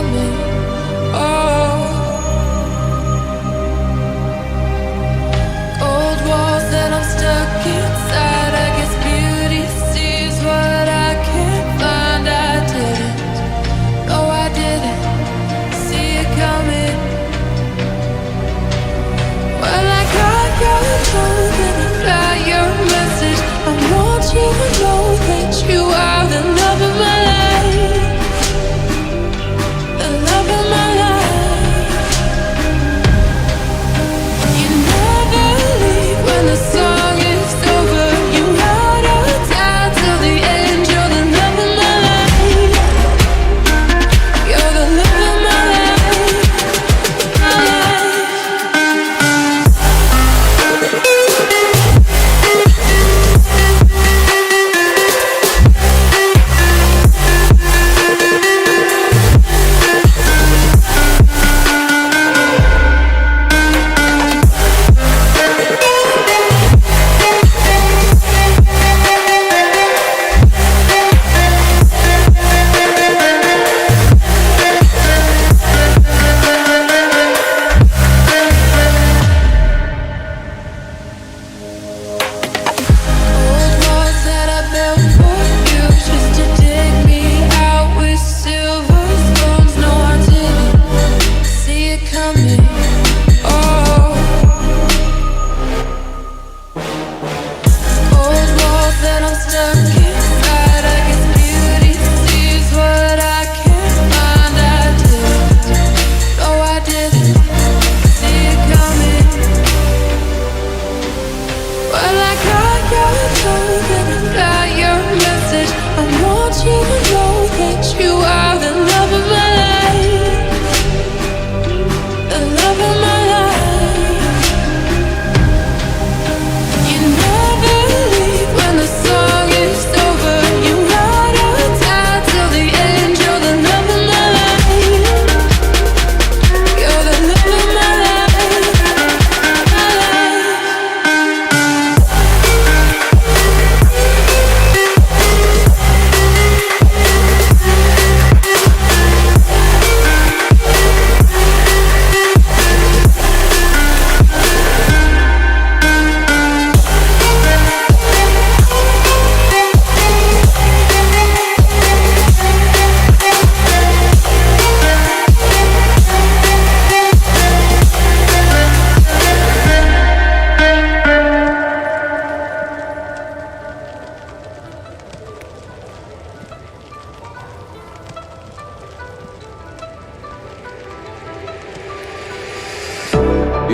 coming. Oh, cold walls that I'm stuck inside. I guess beauty sees what I can't find. I didn't, no I didn't see it coming. Well, I got your phone and I got your message. I want you to know that you are the love of my life, the love of my life. You never leave when the song is over. You ride or die till the end. You're the love of my life. You're the love of my life, my life.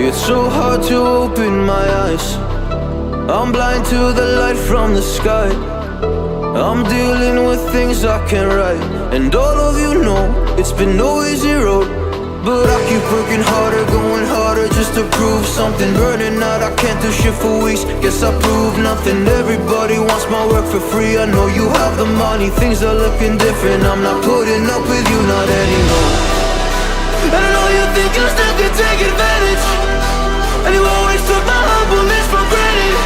It's so hard to open my eyes. I'm blind to the light from the sky. I'm dealing with things I can't write, and all of you know it's been no easy road. But I keep working harder, going harder just to prove something. Burning out, I can't do shit for weeks. Guess I proved nothing. Everybody wants my work for free. I know you have the money, things are looking different. I'm not putting up with you, not anymore. And I know you think you still can take advantage, and you always took my humbleness for granted.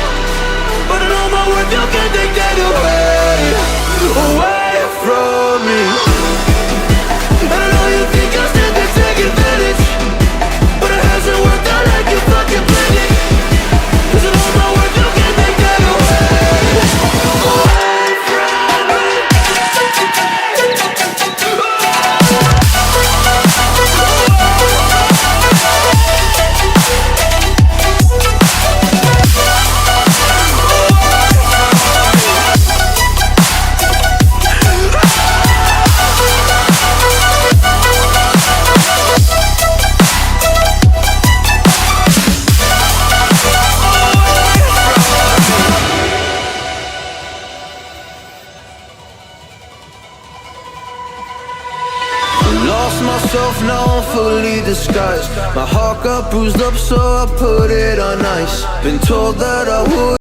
But I know my worth, you can't take that away from me. And I know you think you still can take advantage, but it hasn't worked out like you fucking planned it. 'Cause I know my worth, you can't take that away from me. Lost myself, now I'm fully disguised. My heart got bruised up, so I put it on ice. Been told that I would